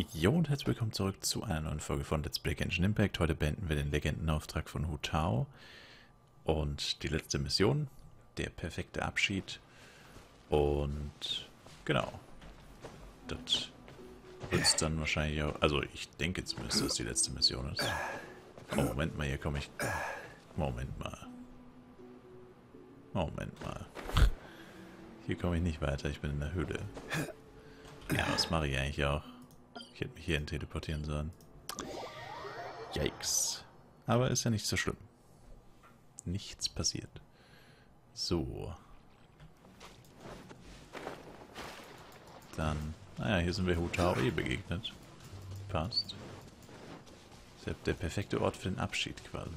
Jo und herzlich willkommen zurück zu einer neuen Folge von Let's Play Genshin Impact. Heute beenden wir den Legendenauftrag von Hu Tao und die letzte Mission, der perfekte Abschied. Und genau, das wird es dann wahrscheinlich auch, also ich denke zumindest, dass es die letzte Mission ist. Oh, Moment mal, hier komme ich, Moment mal, hier komme ich nicht weiter, ich bin in der Höhle. Ja, was mache ich eigentlich auch? Ich hätte mich hierhin teleportieren sollen. Yikes. Aber ist ja nicht so schlimm. Nichts passiert. So. Dann, naja, hier sind wir Hu Tao begegnet. Passt. Ist ja der perfekte Ort für den Abschied quasi.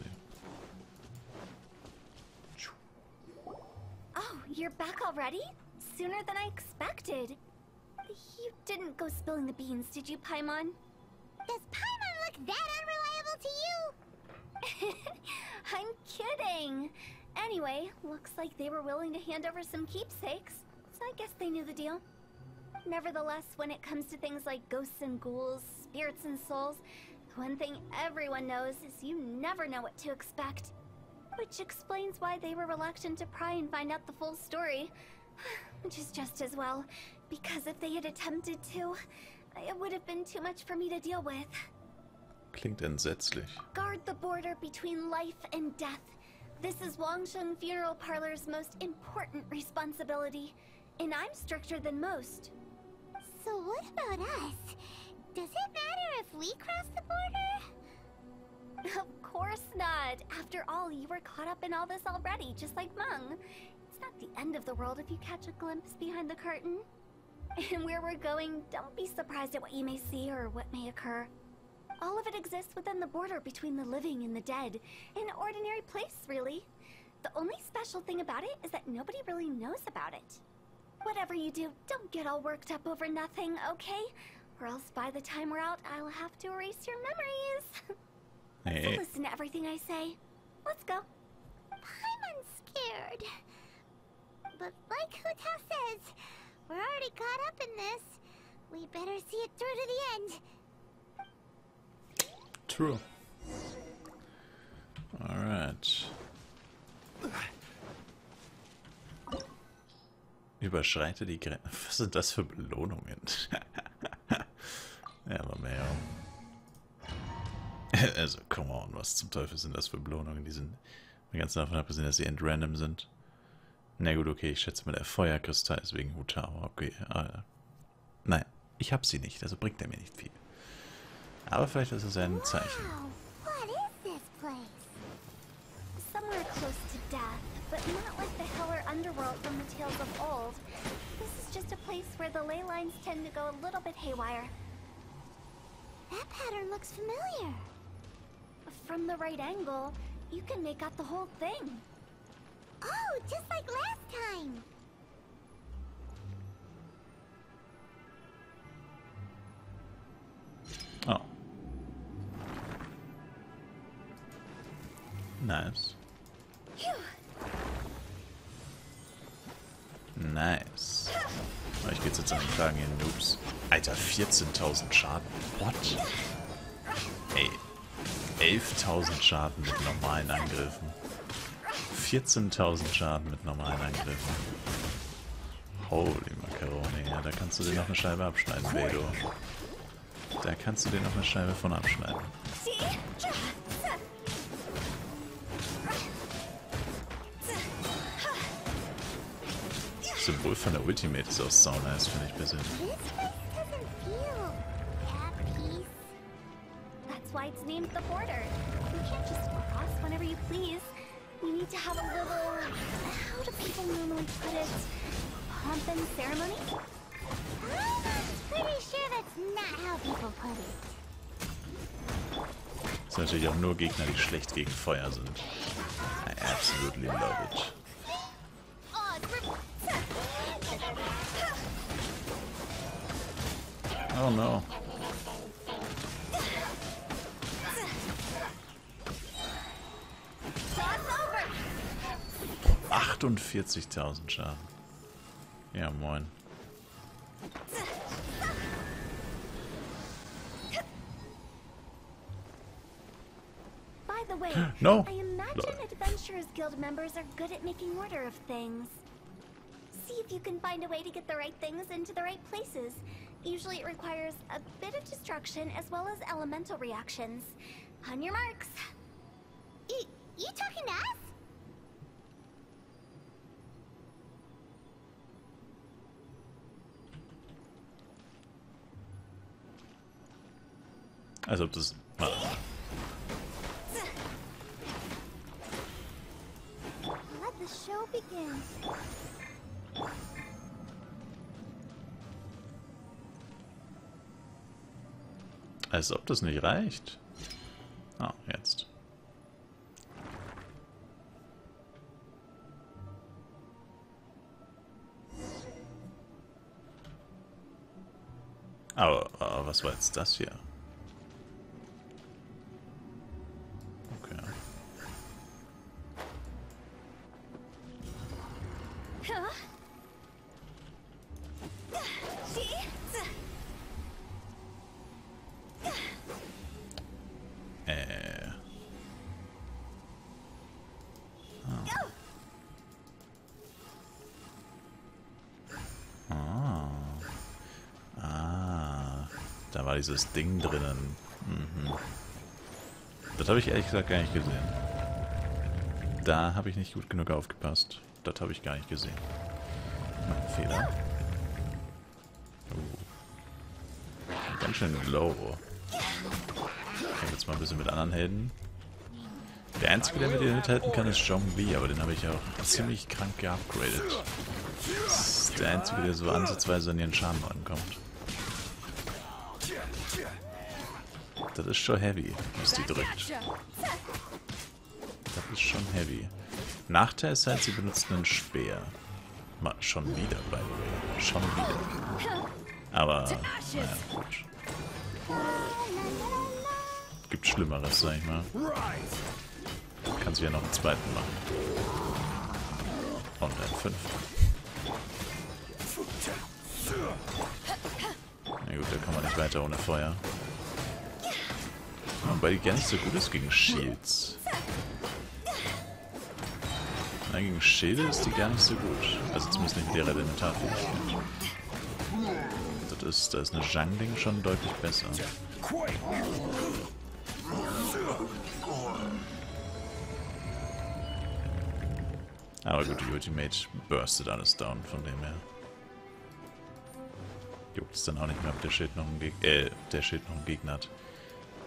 Oh, you're back already? Sooner than I expected. You didn't go spilling the beans, did you, Paimon? Does Paimon look that unreliable to you? I'm kidding. Anyway, looks like they were willing to hand over some keepsakes, so I guess they knew the deal. Nevertheless, when it comes to things like ghosts and ghouls, spirits and souls, one thing everyone knows is you never know what to expect. Which explains why they were reluctant to pry and find out the full story. Which is just as well, because if they had attempted to, it would have been too much for me to deal with. Klingt entsetzlich. Guard the border between life and death. This is Wangsheng Funeral Parlor's most important responsibility, and I'm stricter than most. So what about us? Does it matter if we cross the border? Of course not. After all, you were caught up in all this already, just like Meng. It's not the end of the world if you catch a glimpse behind the curtain. And where we're going, don't be surprised at what you may see or what may occur. All of it exists within the border between the living and the dead. An ordinary place, really. The only special thing about it is that nobody really knows about it. Whatever you do, don't get all worked up over nothing, okay? Or else by the time we're out, I'll have to erase your memories. Hey. So listen to everything I say. Let's go. Paimon's scared. But like Hu Tao says, we're already caught up in this. We better see it through to the end. True. Alright. Überschreite die Grenzen. Was sind das für Belohnungen? Ja, aber mehr. Also, come on, was zum Teufel sind das für Belohnungen? Die sind, mal ganz davon abgesehen, dass sie random sind. Na gut, okay, ich schätze mal, der Feuerkristall ist wegen Hu Tao. Okay, nein, ich hab sie nicht, also bringt er mir nicht viel. Aber vielleicht ist es ein Zeichen. Wow, what is this place? Somewhere close to death, but not like the hell or underworld from the tales of old. This is just a place where the ley lines tend to go a little bit haywire. That pattern looks familiar. From the right angle, you can make out the whole thing. Oh, just like last time. Oh. Nice. Nice. Euch geht's jetzt an den Kragen, ihr Noobs. Alter, 14.000 Schaden. What? Ey. 11.000 Schaden mit normalen Angriffen. 14.000 Schaden mit normalen Angriffen. Holy Macaroni. Ja, da kannst du dir noch eine Scheibe abschneiden, Bedo. Da kannst du dir noch eine Scheibe von abschneiden. Das Symbol von der Ultimate ist auch so nice, finde ich persönlich. This place doesn't feel at peace. That's why it's named the border. You can't just cross whenever you please. You need to have a little, how do people normally put it, pomp and ceremony? I'm pretty sure that's not how people put it. Das sind natürlich auch nur Gegner, die schlecht gegen Feuer sind. I absolutely love it. Oh no. 48.000 Schaden. Ja, moin. the way, No. I imagine Adventurers Guild members are good at making order of things. See if you can find a way to get the right things into the right places. Usually it requires a bit of destruction as well as elemental reactions. On your marks. You talking to us? Als ob das... Ah. Let the show begin. Als ob das nicht reicht. Ah, jetzt. Aber was war jetzt das hier? Okay. Da war dieses Ding drinnen. Mhm. Das habe ich ehrlich gesagt gar nicht gesehen. Da habe ich nicht gut genug aufgepasst. Das habe ich gar nicht gesehen. Mein Fehler. Ganz schön low. Ich kämpfe jetzt mal ein bisschen mit anderen Helden. Der einzige, der mit denen mithalten kann, ist Zhongli, aber den habe ich auch ziemlich krank geupgradet. Das ist der einzige, der so ansatzweise an ihren Schaden rankommt. Das ist schon heavy, was die drückt. Das ist schon heavy. Nachteil ist halt, sie benutzt einen Speer. Mal, schon wieder, by the way. Schon wieder. Aber, naja, gut. Gibt Schlimmeres, sag ich mal. Kann sie ja noch einen zweiten machen. Und einen fünften. Na gut, da kann man nicht weiter ohne Feuer. Wobei die gar nicht so gut ist gegen Shields. Na, gegen Schilde ist die gar nicht so gut. Also zumindest nicht mit ihrer Elementarfähigkeit. Da ist eine Jungling schon deutlich besser. Aber gut, die Ultimate burstet alles down, von dem her. Juckt es dann auch nicht mehr, ob der Schild noch einen Gegner hat.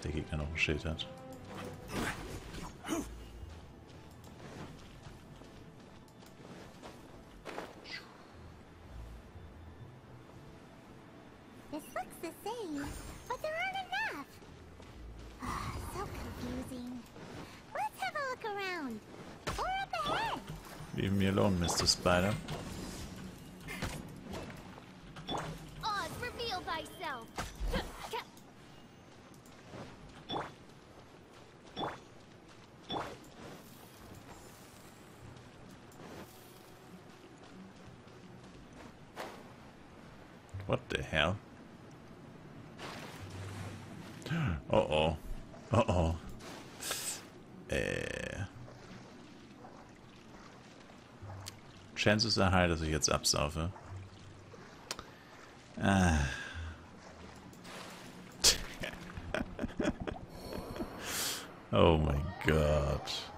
Der Gegner noch ein Schild hat. This looks the same, but there aren't enough. So confusing. Let's have a look around. Or up ahead. Leave me alone, Mr. Spider. Oz, reveal thyself. What the hell? Oh oh. Oh oh. Chances are high, dass ich jetzt absaufe. Oh mein Gott.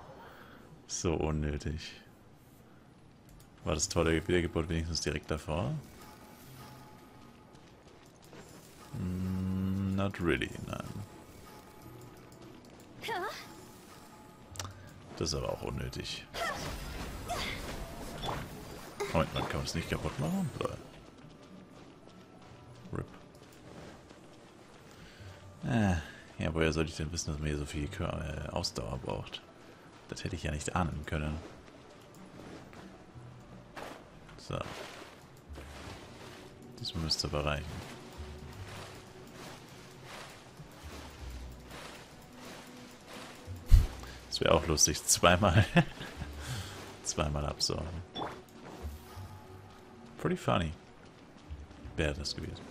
So unnötig. War das tolle Wiedergeburt wenigstens direkt davor? Not really, nein. Das ist aber auch unnötig. Moment, man kann es nicht kaputt machen? RIP. Ja, woher sollte ich denn wissen, dass man hier so viel Ausdauer braucht? Das hätte ich ja nicht ahnen können. So. Das müsste aber reichen. Das wäre auch lustig. Zweimal absaugen. Pretty funny. Wäre das gewesen.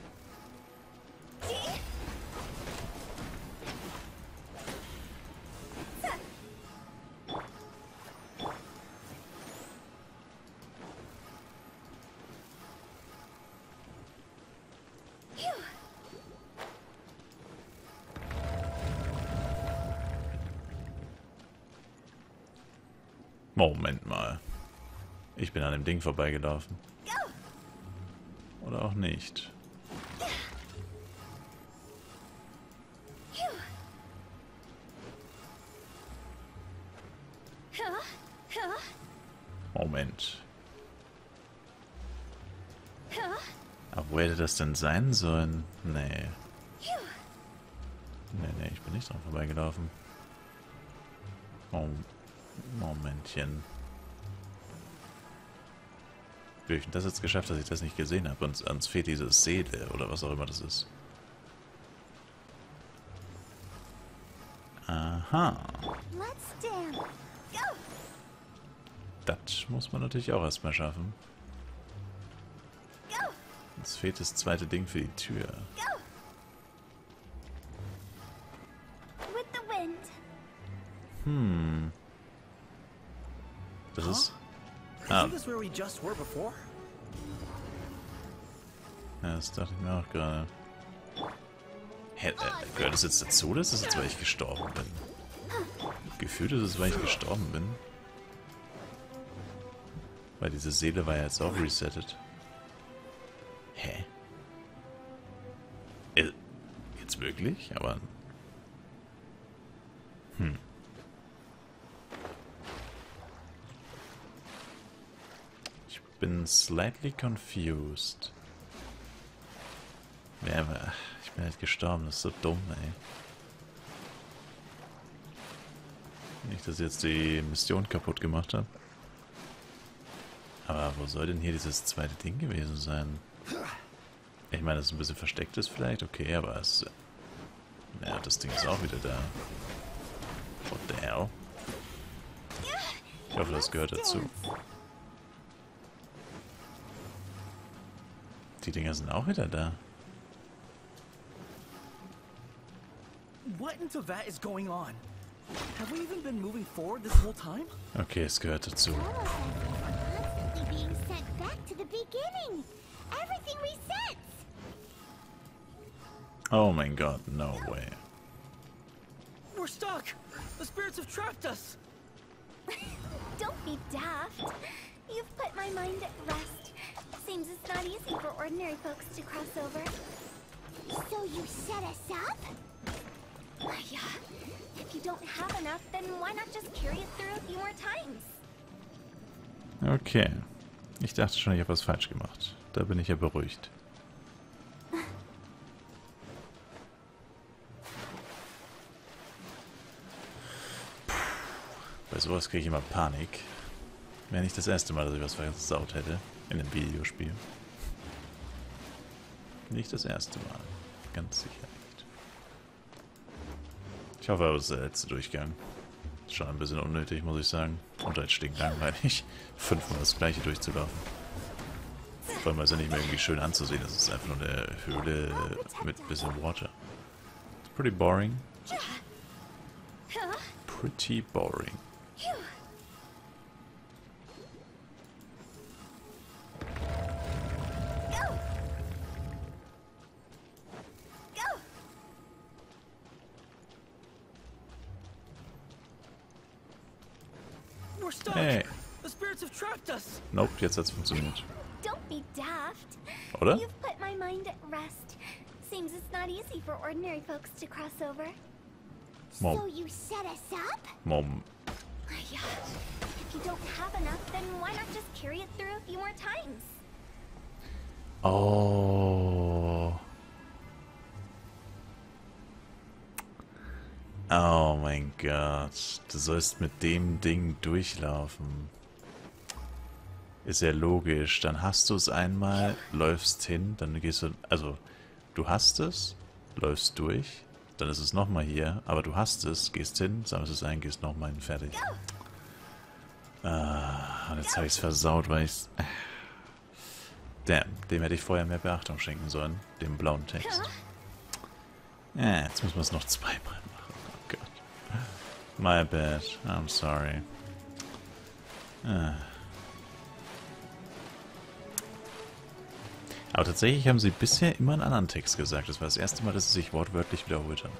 Moment mal. Ich bin an dem Ding vorbeigelaufen. Oder auch nicht. Moment. Aber wo hätte das denn sein sollen? Nee. Nee, ich bin nicht dran vorbeigelaufen. Momentchen. Wie habe ich denn das jetzt geschafft, dass ich das nicht gesehen habe? Und uns fehlt diese Seele oder was auch immer das ist. Aha. Das muss man natürlich auch erstmal schaffen. Uns fehlt das zweite Ding für die Tür. Das ist... Ah. Ja, das dachte ich mir auch gerade. Hä, gehört das jetzt dazu, oder ist das jetzt, weil ich gestorben bin? Gefühlt ist es, weil ich gestorben bin. Weil diese Seele war ja jetzt auch resettet. Hä? Jetzt wirklich? Aber... Ich bin slightly confused. Ich bin halt gestorben, das ist so dumm, ey. Nicht, dass ich jetzt die Mission kaputt gemacht habe. Aber wo soll denn hier dieses zweite Ding gewesen sein? Ich meine, dass es ein bisschen versteckt ist vielleicht, okay, aber es... Ja, das Ding ist auch wieder da. What the hell? Ich hoffe, das gehört dazu. Die Dinger sind auch wieder da. Okay, es gehört dazu. Oh mein Gott, no way. We're stuck. The spirits have trapped us. Don't be daft. You've put my mind at rest. Seems it's not easy for ordinary folks to cross over. So you set us up? Yeah. If you don't have enough, then why not just carry it through a few more times? Okay. Ich dachte schon, ich habe was falsch gemacht. Da bin ich ja beruhigt. Bei sowas kriege ich immer Panik. Wäre nicht das erste Mal, dass ich was versaut hätte in einem Videospiel. Nicht das erste Mal. Ganz sicher nicht. Ich hoffe, das ist der letzte Durchgang. Ist schon ein bisschen unnötig, muss ich sagen. Und halt stinklangweilig, 5-mal das gleiche durchzulaufen. Vor allem, weil es ja nicht mehr irgendwie schön anzusehen ist. Es ist einfach nur eine Höhle mit ein bisschen Water. It's pretty boring. Pretty boring. Hey. Nope, jetzt hat's funktioniert. Don't be daft. Oder? You've put my mind at rest. Seems it's not easy for ordinary folks to cross over. Mom. So you set us up? Mom. Yeah. If you don't have enough, then why not just carry it through a few more times? Oh. Oh mein Gott. Du sollst mit dem Ding durchlaufen. Ist ja logisch. Dann hast du es einmal, läufst hin, dann gehst du... Also, du hast es, läufst durch, dann ist es nochmal hier, aber du hast es, gehst hin, sammelst es ein, gehst nochmal hin, fertig. Und jetzt habe ich es versaut, weil ich... Damn, dem hätte ich vorher mehr Beachtung schenken sollen, dem blauen Text. Ja, jetzt muss man es noch zweimal machen. Oh Gott. My bad. I'm sorry. Aber tatsächlich haben sie bisher immer einen anderen Text gesagt. Das war das erste Mal, dass sie sich wortwörtlich wiederholt haben.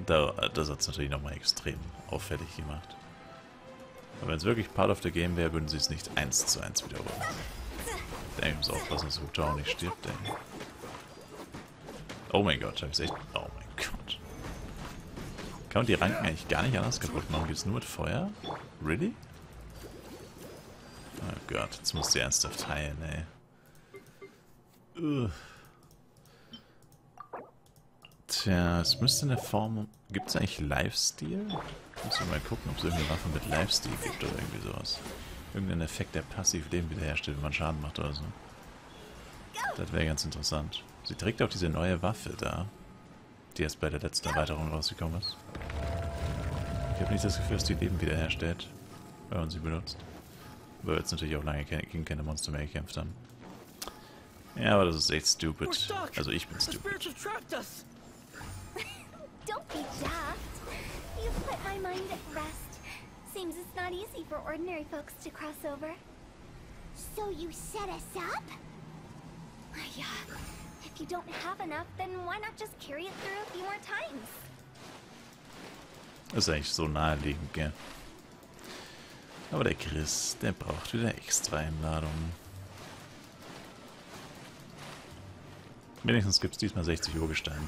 Das hat es natürlich nochmal extrem auffällig gemacht. Aber wenn es wirklich Part of the Game wäre, würden sie es nicht 1:1 wiederholen. Ich muss aufpassen, dass Hutau nicht stirbt, ey. Oh mein Gott, hab ich's echt... Oh mein Gott. Kann man die Ranken eigentlich gar nicht anders kaputt machen? Geht's nur mit Feuer? Really? Oh Gott, jetzt muss sie ernsthaft heilen, ey. Tja, es müsste eine Form... Gibt es eigentlich Lifesteal? Muss ich mal gucken, ob es irgendeine Waffe mit Lifesteal gibt oder irgendwie sowas. Irgendein Effekt, der passiv Leben wiederherstellt, wenn man Schaden macht oder so. Das wäre ganz interessant. Sie trägt auch diese neue Waffe da, die erst bei der letzten Erweiterung rausgekommen ist. Ich habe nicht das Gefühl, dass die Leben wiederherstellt, wenn man sie benutzt. Weil wir jetzt natürlich auch lange gegen keine Monster mehr gekämpft haben. Ja, aber das ist echt stupid. Also ich bin stupid. Don't be daft. You've put my mind at rest. Seems it's not easy for ordinary folks to cross over. So you set us up? Yeah. If you don't have enough, then why not just carry it through a few more times? Das ist eigentlich so naheliegend, gell? Aber der Chris, der braucht wieder extra Einladungen. Wenigstens gibt es diesmal 60 Urgestein.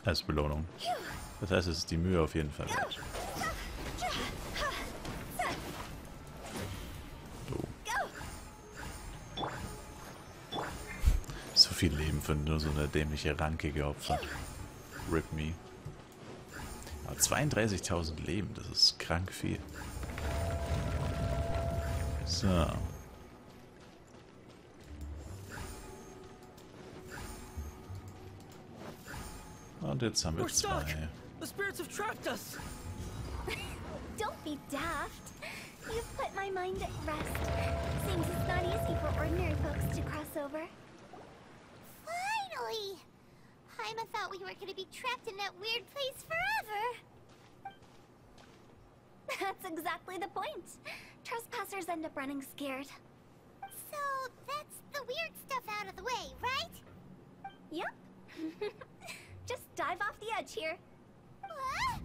Als Belohnung. Das heißt, es ist die Mühe auf jeden Fall wert. So. So viel Leben für nur so eine dämliche Ranke geopfert. Rip me. Aber 32.000 Leben, das ist krank viel. So. Und jetzt haben wir zwei. The spirits have trapped us. Don't be daft. You've put my mind at rest. Seems it's not easy for ordinary folks to cross over. Finally! Haima thought we were gonna be trapped in that weird place forever. That's exactly the point. Trespassers end up running scared. So that's the weird stuff out of the way, right? Yep. Just dive off the edge here. What?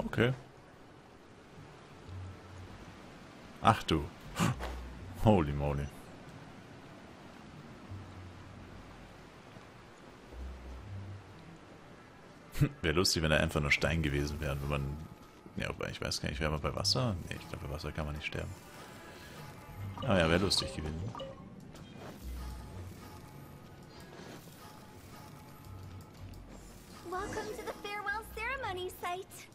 Okay. Ach du. Holy moly. Wäre lustig, wenn er einfach nur Stein gewesen wäre, wenn man... Ja, aber ich weiß gar nicht, wäre man bei Wasser? Nee, ich glaube, bei Wasser kann man nicht sterben. Ah ja, wäre lustig gewesen. Welcome to the farewell ceremony site.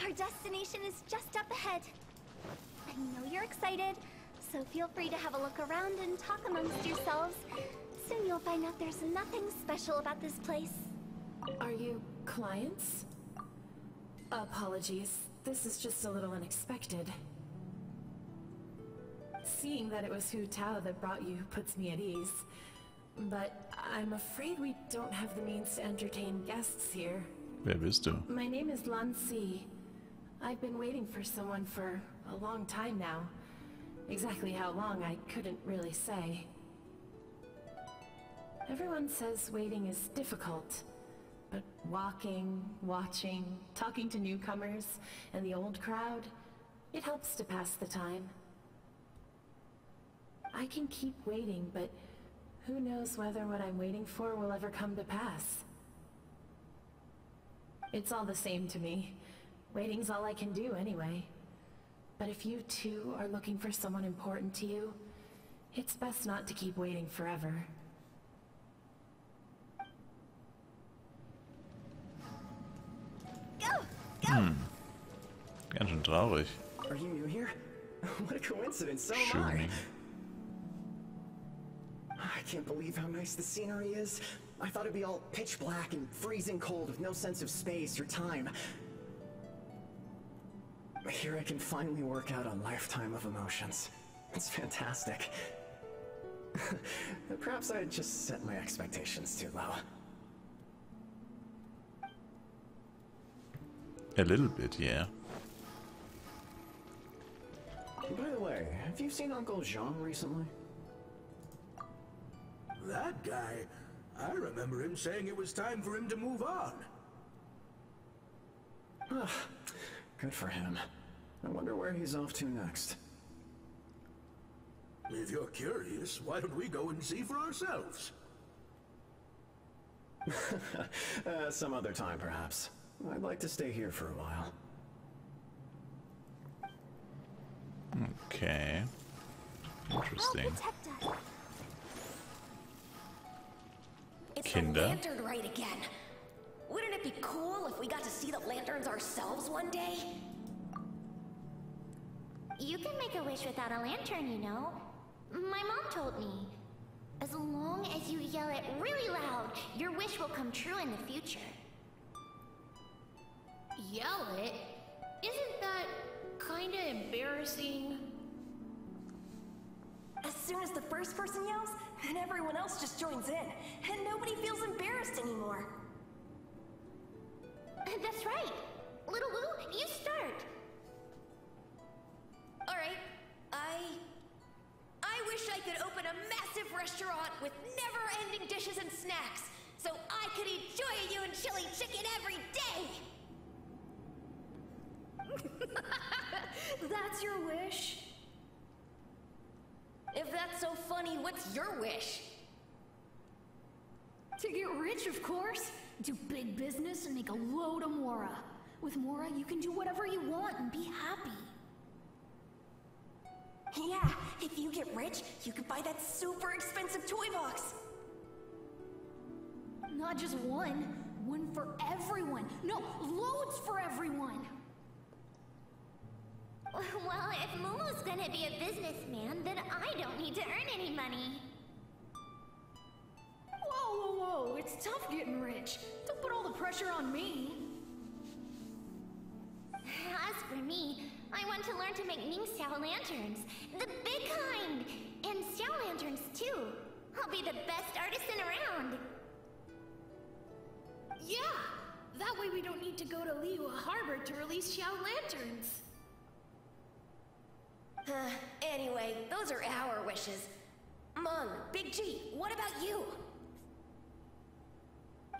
Our destination is just up ahead. I know you're excited, so feel free to have a look around and talk amongst yourselves. Soon you'll find out there's nothing special about this place. Are you clients? Apologies. This is just a little unexpected. Seeing that it was Hu Tao that brought you puts me at ease. But I'm afraid we don't have the means to entertain guests here. Wer bist du? My name is Lan Si. I've been waiting for someone for a long time now. Exactly how long, I couldn't really say. Everyone says waiting is difficult. But walking, watching, talking to newcomers, and the old crowd, it helps to pass the time. I can keep waiting, but who knows whether what I'm waiting for will ever come to pass. It's all the same to me. Waiting's all I can do anyway. But if you too are looking for someone important to you, it's best not to keep waiting forever. Ganz schön traurig. Are you new here? What a coincidence, so Shoot am me. I can't believe how nice the scenery is. I thought it'd be all pitch black and freezing cold with no sense of space or time. Here I can finally work out a lifetime of emotions. It's fantastic. Perhaps I just set my expectations too low. A little bit, yeah. By the way, have you seen Uncle Jean recently? That guy? I remember him saying it was time for him to move on. Good for him. I wonder where he's off to next. If you're curious, why don't we go and see for ourselves? Some other time, perhaps. I'd like to stay here for a while. Okay. Interesting. It's Kinder. the lantern right again. Wouldn't it be cool if we got to see the lanterns ourselves one day? You can make a wish without a lantern, you know. My mom told me. As long as you yell it really loud, your wish will come true in the future. Yell it? Isn't that kinda embarrassing? As soon as the first person yells, and everyone else just joins in, and nobody feels embarrassed anymore. That's right. Little Woo, you start. Alright, I wish I could open a massive restaurant with never-ending dishes and snacks, so I could eat Joy-You and chili chicken every day! That's your wish? If that's so funny, what's your wish? To get rich, of course. Do big business and make a load of Mora. With Mora, you can do whatever you want and be happy. Yeah, if you get rich, you could buy that super expensive toy box. Not just one. One for everyone. No, loads for everyone. Well, if Momo's gonna be a businessman, then I don't need to earn any money. Whoa, whoa, whoa. It's tough getting rich. Don't put all the pressure on me. As for me, I want to learn to make Ning-Xiao lanterns. The big kind! And Xiao lanterns, too. I'll be the best artisan around. Yeah! That way we don't need to go to Liyue Harbor to release Xiao lanterns. Anyway, those are our wishes. Mung, Big G, what about you?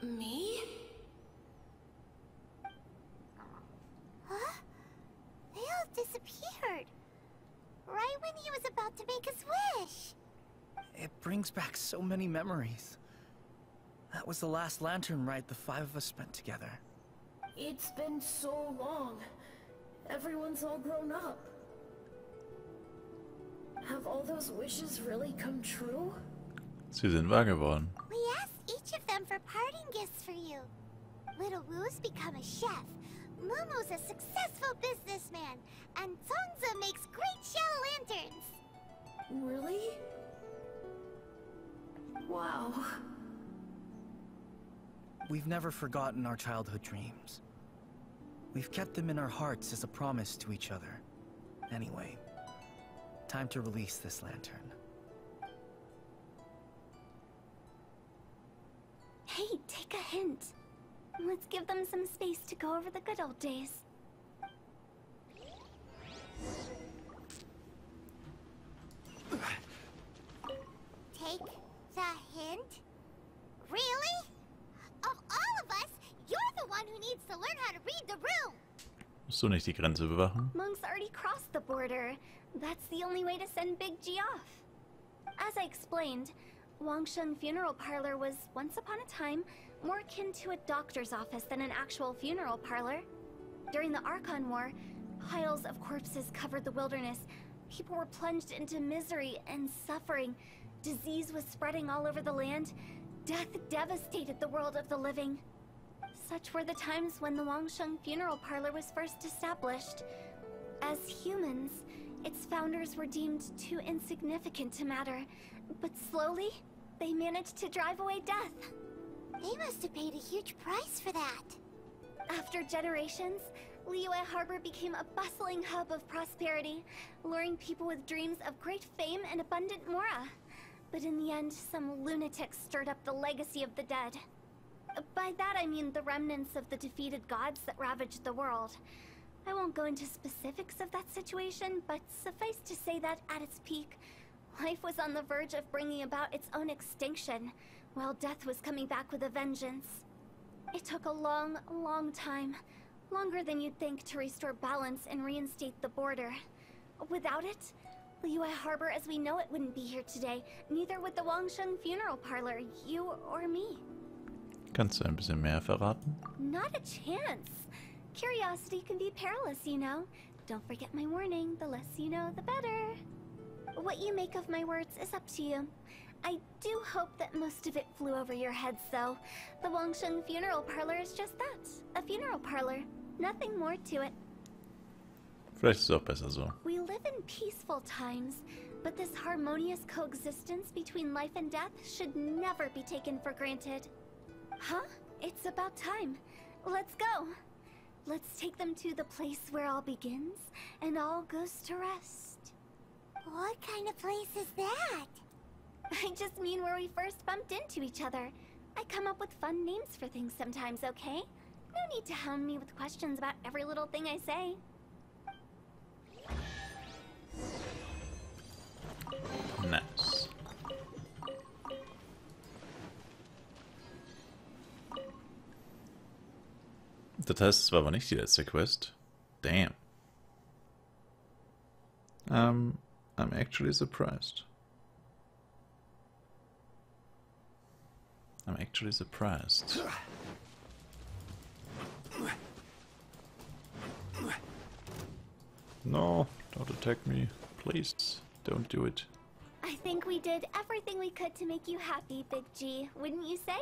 Me? Huh? They all disappeared. Right when he was about to make his wish. It brings back so many memories. That was the last lantern ride the 5 of us spent together. It's been so long. Everyone's all grown up. Have all those wishes really come true? Sie sind wahr geworden. We asked each of them for parting gifts for you. Little Woo's become a chef. Momo's a successful businessman. And Zongza makes great Xiao lanterns. Really? Wow. We've never forgotten our childhood dreams. We've kept them in our hearts as a promise to each other. Anyway, time to release this lantern. Hey, take a hint. Let's give them some space to go over the good old days. Take the hint? Really? Of all of us, you're the one who needs to learn how to read the room. Musst du nicht die Grenze bewachen? Monk's already crossed the border. That's the only way to send Big G off. As I explained, Wangsheng Funeral Parlor was, once upon a time, more akin to a doctor's office than an actual funeral parlor. During the Archon War, piles of corpses covered the wilderness. People were plunged into misery and suffering. Disease was spreading all over the land. Death devastated the world of the living. Such were the times when the Wangsheng Funeral Parlor was first established. As humans, its founders were deemed too insignificant to matter, but slowly, they managed to drive away death. They must have paid a huge price for that. After generations, Liyue Harbor became a bustling hub of prosperity, luring people with dreams of great fame and abundant mora. But in the end, some lunatics stirred up the legacy of the dead. By that I mean the remnants of the defeated gods that ravaged the world. I won't go into specifics of that situation, but suffice to say that at its peak, life was on the verge of bringing about its own extinction, Well, death was coming back with a vengeance. It took a long, long time. Longer than you'd think to restore balance and reinstate the border. Without it, the Liyue Harbor as we know it wouldn't be here today. Neither would the Wangsheng funeral parlor, you or me. Kannst du ein bisschen mehr verraten? Not a chance. Curiosity can be perilous, you know. Don't forget my warning. The less you know, the better. What you make of my words is up to you. I do hope that most of it flew over your heads, though. The Wangsheng funeral parlor is just that. A funeral parlor. Nothing more to it. Vielleicht ist es auch besser so. We live in peaceful times, but this harmonious coexistence between life and death should never be taken for granted. Huh? It's about time. Let's go. Let's take them to the place where all begins and all goes to rest. What kind of place is that? I just mean where we first bumped into each other. I come up with fun names for things sometimes, okay? No need to hound me with questions about every little thing I say. Nice. Das heißt, es war aber nicht die letzte Quest. Damn. I'm actually surprised. I'm actually surprised. No, don't attack me. Please, don't do it. I think we did everything we could to make you happy, Big G, wouldn't you say?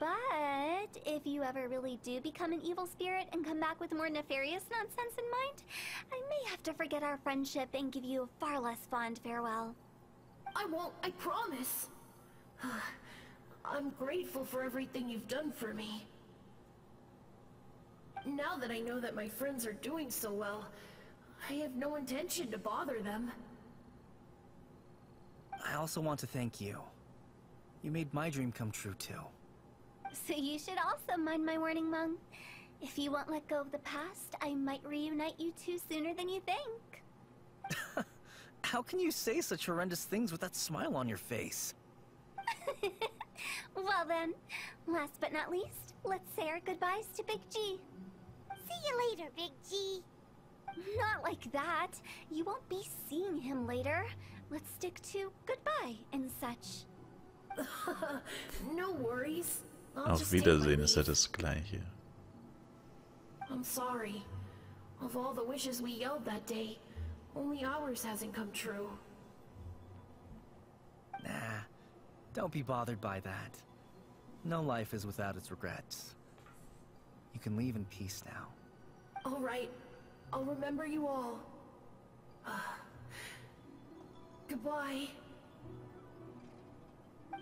But if you ever really do become an evil spirit and come back with more nefarious nonsense in mind, I may have to forget our friendship and give you a far less fond farewell. I won't, I promise. I'm grateful for everything you've done for me. Now that I know that my friends are doing so well, I have no intention to bother them. I also want to thank you. You made my dream come true, too. So you should also mind my warning, Mung. If you won't let go of the past, I might reunite you two sooner than you think. How can you say such horrendous things with that smile on your face? Well then, last but not least, let's say our goodbyes to Big G. See you later, Big G. Not like that. You won't be seeing him later. Let's stick to goodbye and such. No worries. I'll Auf just take my Wiedersehen ist ja leave. das Gleiche. I'm sorry. Of all the wishes we yelled that day, only ours hasn't come true. Nah, don't be bothered by that. No life is without its regrets. You can leave in peace now. All right. I'll remember you all. Goodbye.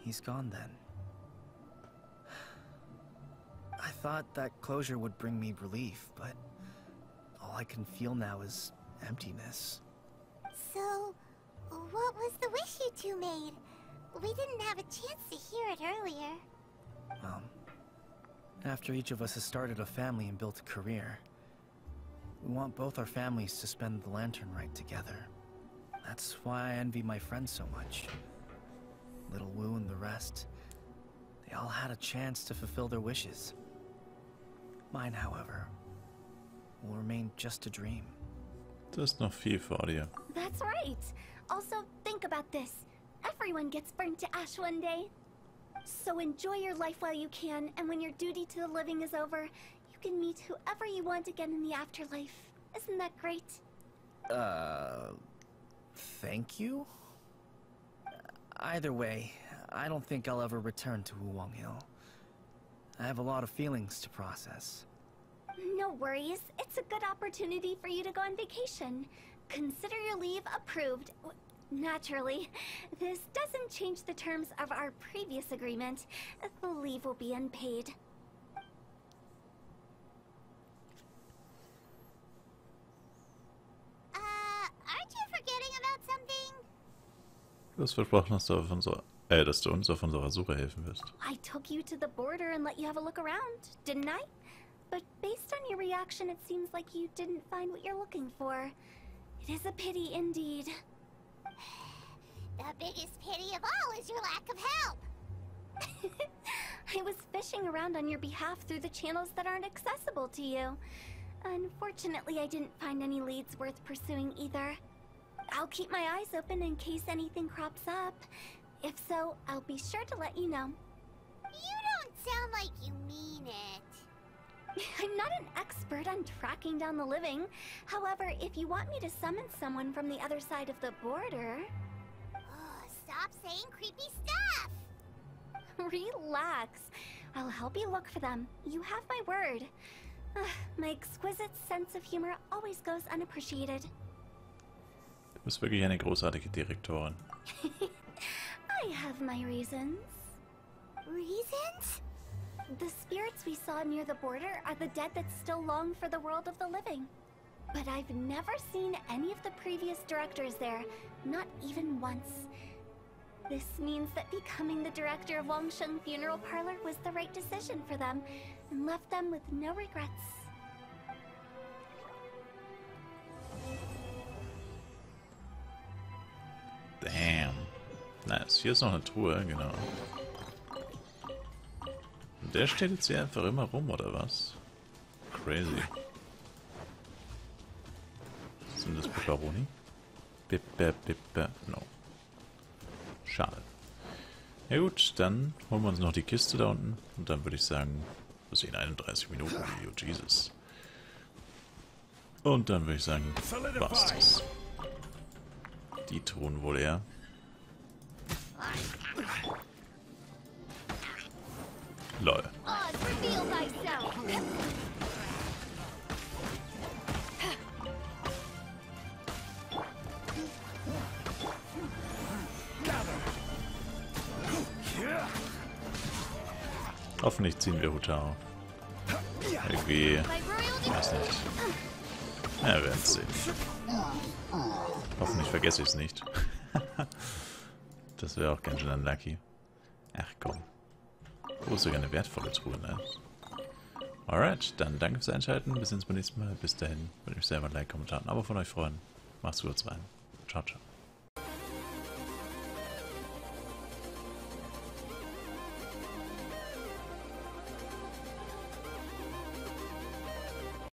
He's gone then. I thought that closure would bring me relief, but all I can feel now is emptiness. So, what was the wish you two made? We didn't have a chance to hear it earlier. Well, after each of us has started a family and built a career, we want both our families to spend the Lantern Rite together. That's why I envy my friends so much. Little Wu and the rest, they all had a chance to fulfill their wishes. Mine, however, will remain just a dream. Da ist noch viel vor dir. That's right. Also, think about this. Everyone gets burned to ash one day. So enjoy your life while you can, and when your duty to the living is over, you can meet whoever you want again in the afterlife. Isn't that great? Thank you? Either way, I don't think I'll ever return to Wuwang Hill. I have a lot of feelings to process. No worries. It's a good opportunity for you to go on vacation. Consider your leave approved. Naturally, this doesn't change the terms of our previous agreement. The leave will be unpaid. Aren't you forgetting about something? Du hast versprochen, dass du uns auf unserer Suche helfen wirst. I took you to the border and let you have a look around, didn't I? But based on your reaction, it seems like you didn't find what you're looking for. It is a pity indeed. The biggest pity of all is your lack of help. I was fishing around on your behalf through the channels that aren't accessible to you. Unfortunately, I didn't find any leads worth pursuing either. I'll keep my eyes open in case anything crops up. If so, I'll be sure to let you know. You don't sound like you mean it. I'm not an expert on tracking down the living. However, if you want me to summon someone from the other side of the border... Oh, stop saying creepy stuff! Relax. I'll help you look for them. You have my word. My exquisite sense of humor always goes unappreciated. Du bist wirklich eine großartige Direktorin. I have my reasons. Reasons? The spirits we saw near the border are the dead that still long for the world of the living. But I've never seen any of the previous directors there, not even once. This means that becoming the director of Wangsheng Funeral Parlor was the right decision for them, and left them with no regrets. Damn. Nice. Hier ist noch eine Truhe, genau. Und der steht jetzt hier einfach immer rum, oder was? Crazy. Sind das Pepperoni? No. Schade. Ja gut, dann holen wir uns noch die Kiste da unten. Und dann würde ich sagen, wir sehen 31 Minuten Video, Jesus. Und dann würde ich sagen, war's das. Die Truhen wohl eher. Lol. Hoffentlich ziehen wir Hutao. Irgendwie. Weiß nicht. Ja, wir werden es sehen. Hoffentlich vergesse ich es nicht. Das wäre auch ganz schön unlucky. Ach komm. Oh, ist sogar eine wertvolle Truhe, ne? Alright, dann danke fürs Einschalten. Bis zum nächsten Mal. Bis dahin. Würde mich selber ein Like, Kommentar und ein Abo von euch freuen. Macht's gut rein. Ciao, ciao.